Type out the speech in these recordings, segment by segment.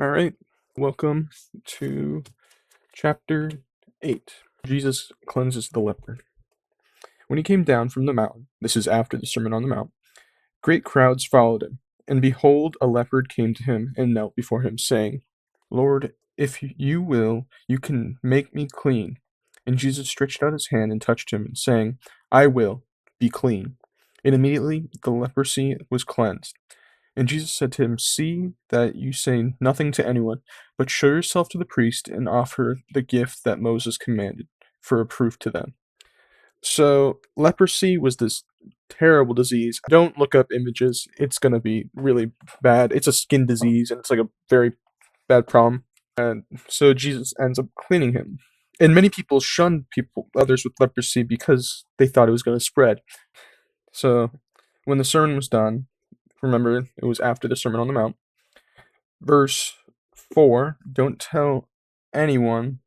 All right, welcome to chapter 8. Jesus cleanses the leper. When he came down from the mountain, this is after the Sermon on the Mount, great crowds followed him. And behold, a leopard came to him and knelt before him, saying, Lord, if you will, you can make me clean. And Jesus stretched out his hand and touched him, saying, I will, be clean. And immediately the leprosy was cleansed. And Jesus said to him, See that you say nothing to anyone, but show yourself to the priest and offer the gift that Moses commanded for a proof to them. So, leprosy was this terrible disease. Don't look up images, it's going to be really bad. It's a skin disease, and it's like a very bad problem. And so, Jesus ends up cleaning him. And many people shunned others with leprosy because they thought it was going to spread. So, when the sermon was done, remember, it was after the Sermon on the Mount. Verse 4, don't tell anyone,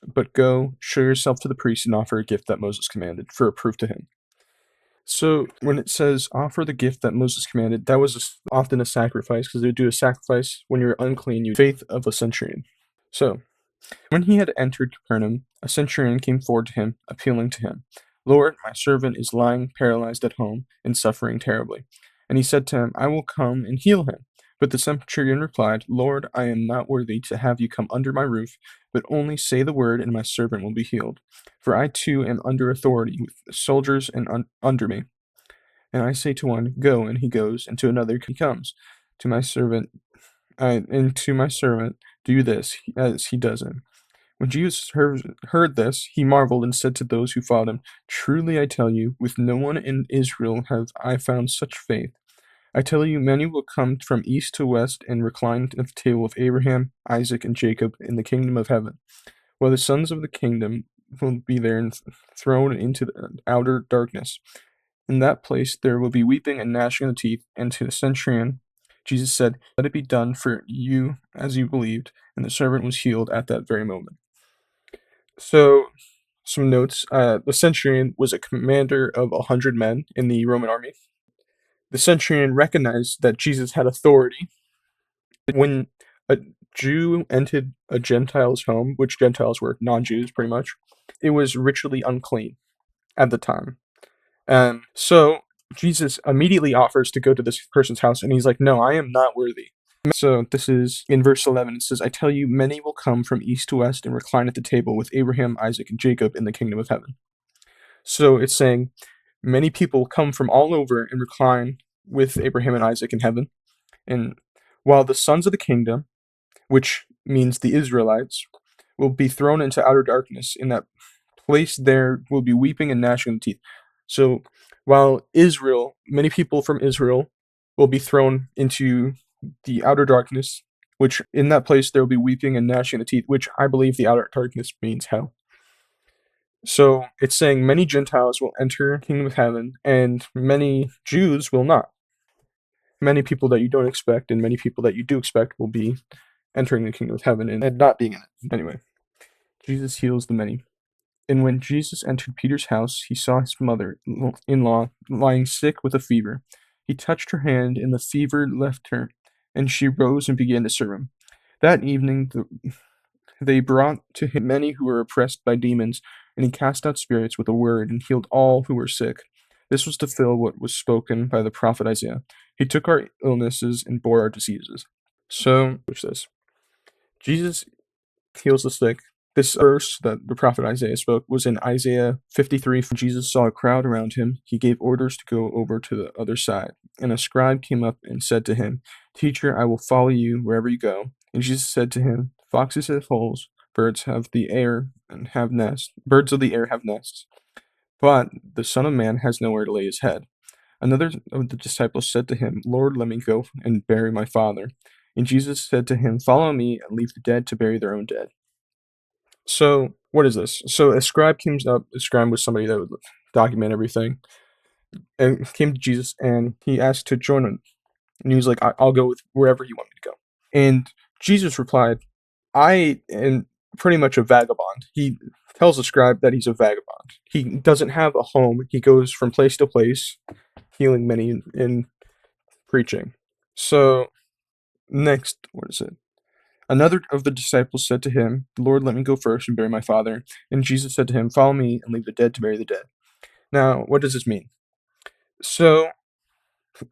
but go, show yourself to the priest and offer a gift that Moses commanded for a proof to him. So when it says offer the gift that Moses commanded, that was often a sacrifice, because they would do a sacrifice when you're unclean, you faith of a centurion. So when he had entered Capernaum, a centurion came forward to him, appealing to him, Lord, my servant is lying paralyzed at home and suffering terribly. And he said to him, I will come and heal him. But the centurion replied, Lord, I am not worthy to have you come under my roof, but only say the word, and my servant will be healed. For I too am under authority, with soldiers under me. And I say to one, Go, and he goes, and to another, he comes. To my servant, do this, as he does it. When Jesus heard this, he marveled and said to those who followed him, Truly I tell you, with no one in Israel have I found such faith. I tell you, many will come from east to west and recline at the table of Abraham, Isaac, and Jacob in the kingdom of heaven, while the sons of the kingdom will be there and thrown into the outer darkness. In that place there will be weeping and gnashing of the teeth. And to the centurion, Jesus said, Let it be done for you as you believed. And the servant was healed at that very moment. So, some notes. The centurion was a commander of 100 men in the Roman army. The centurion recognized that Jesus had authority. When a Jew entered a Gentile's home, which Gentiles were non-Jews pretty much, it was ritually unclean at the time. So Jesus immediately offers to go to this person's house, and he's like, no, I am not worthy. So this is in verse 11. It says, I tell you, many will come from east to west and recline at the table with Abraham, Isaac, and Jacob in the kingdom of heaven. So it's saying many people come from all over and recline with Abraham and Isaac in heaven. And while the sons of the kingdom, which means the Israelites, will be thrown into outer darkness, in that place there will be weeping and gnashing of teeth. So while many people from Israel will be thrown into the outer darkness, which in that place there will be weeping and gnashing of teeth, which I believe the outer darkness means hell. So it's saying many Gentiles will enter the kingdom of heaven, and many Jews will not. Many people that you don't expect and many people that you do expect will be entering the kingdom of heaven and not being in it. Anyway, Jesus heals the many. And when Jesus entered Peter's house, he saw his mother-in-law lying sick with a fever. He touched her hand, and the fever left her, and she rose and began to serve him. That evening they brought to him many who were oppressed by demons, and he cast out spirits with a word and healed all who were sick. This was to fill what was spoken by the prophet Isaiah. He took our illnesses and bore our diseases. So, which says, Jesus heals the sick. This verse that the prophet Isaiah spoke was in Isaiah 53. When Jesus saw a crowd around him, he gave orders to go over to the other side. And a scribe came up and said to him, Teacher, I will follow you wherever you go. And Jesus said to him, Foxes have holes, birds of the air have nests, but the Son of Man has nowhere to lay his head. Another of the disciples said to him, Lord, let me go and bury my father. And Jesus said to him, Follow me and leave the dead to bury their own dead. So, what is this? So, a scribe comes up. A scribe was somebody that would document everything. And came to Jesus, and he asked to join him. And he was like, I'll go with wherever you want me to go. And Jesus replied, I am pretty much a vagabond. He tells the scribe that he's a vagabond. He doesn't have a home. He goes from place to place, healing many and preaching. So, next, what is it? Another of the disciples said to him, Lord, let me go first and bury my father. And Jesus said to him, Follow me and leave the dead to bury the dead. Now, what does this mean? So,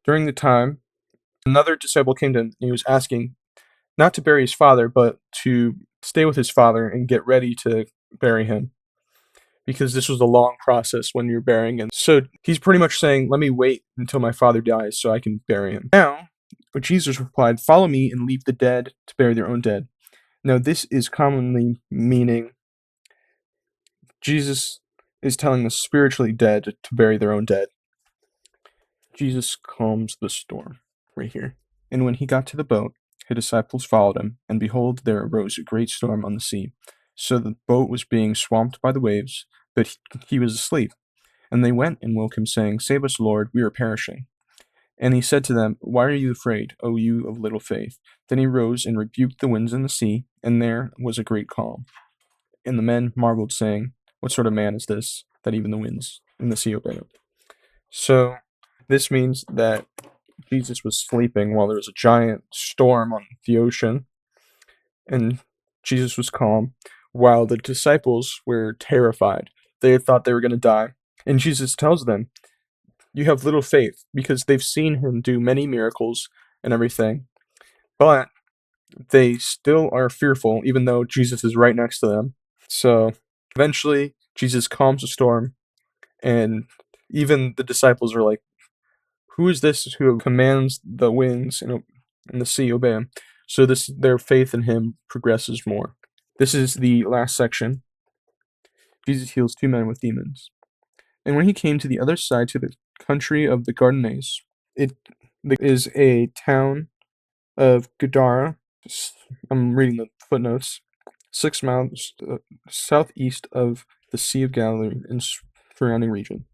during the time, another disciple came to him and he was asking not to bury his father, but to stay with his father and get ready to bury him, because this was a long process when you're burying him. So he's pretty much saying, let me wait until my father dies so I can bury him. Now, Jesus replied, Follow me and leave the dead to bury their own dead. Now, this is commonly meaning Jesus is telling the spiritually dead to bury their own dead. Jesus calms the storm right here. And when he got to the boat, his disciples followed him, and behold, there arose a great storm on the sea, so the boat was being swamped by the waves, but he was asleep. And they went and woke him, saying, Save us, Lord, we are perishing. And he said to them, Why are you afraid, O you of little faith? Then he rose and rebuked the winds and the sea, and there was a great calm. And the men marveled, saying, What sort of man is this, that even the winds and the sea obey him? So, this means that Jesus was sleeping while there was a giant storm on the ocean, and Jesus was calm, while the disciples were terrified. They thought they were going to die. And Jesus tells them, You have little faith, because they've seen him do many miracles and everything, but they still are fearful, even though Jesus is right next to them. So eventually, Jesus calms the storm, and even the disciples are like, Who is this who commands the winds and the sea obey him? So their faith in him progresses more. This is the last section. Jesus heals 2 men with demons. And when he came to the other side, to the country of the Gadarenes, it is a town of Gadara. I'm reading the footnotes. 6 miles southeast of the Sea of Galilee and surrounding region.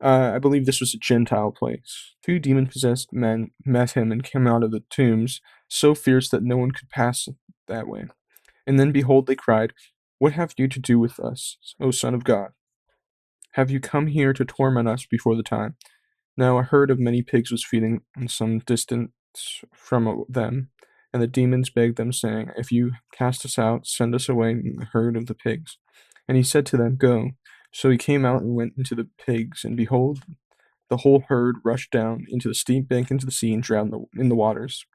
I believe this was a Gentile place. 2 demon-possessed men met him and came out of the tombs, so fierce that no one could pass that way. And then, behold, they cried, What have you to do with us, O Son of God? Have you come here to torment us before the time? Now a herd of many pigs was feeding in some distance from them, and the demons begged them, saying, If you cast us out, send us away in the herd of the pigs. And he said to them, Go. So he came out and went into the pigs, and behold, the whole herd rushed down into the steep bank into the sea and drowned in the waters.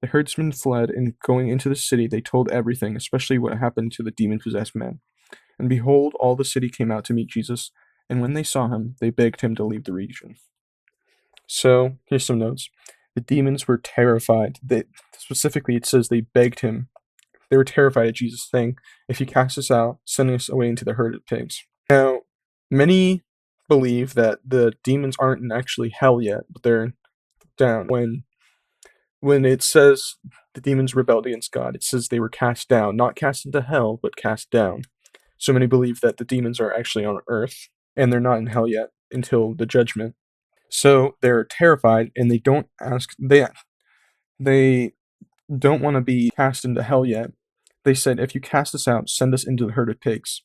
The herdsmen fled, and going into the city, they told everything, especially what happened to the demon-possessed men. And behold, all the city came out to meet Jesus, and when they saw him, they begged him to leave the region. So, here's some notes. The demons were terrified. Specifically, it says they begged him. They were terrified of Jesus, saying, If you cast us out, send us away into the herd of pigs. Now, many believe that the demons aren't in actually hell yet, but they're down. When it says the demons rebelled against God, it says they were cast down, not cast into hell, but cast down. So many believe that the demons are actually on earth, and they're not in hell yet until the judgment. So they're terrified, and they don't want to be cast into hell yet. They said, if you cast us out, send us into the herd of pigs,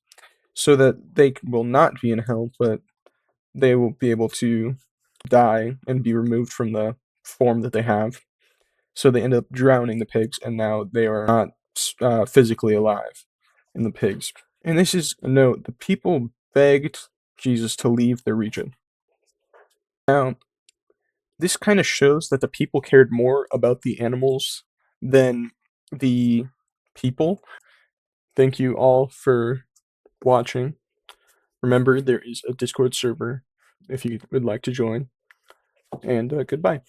so that they will not be in hell, but they will be able to die and be removed from the form that they have. So they end up drowning the pigs, and now they are not physically alive in the pigs. And this is a note: the people begged Jesus to leave their region. Now, this kind of shows that the people cared more about the animals than the people. Thank you all for watching. Remember, there is a Discord server if you would like to join. And goodbye.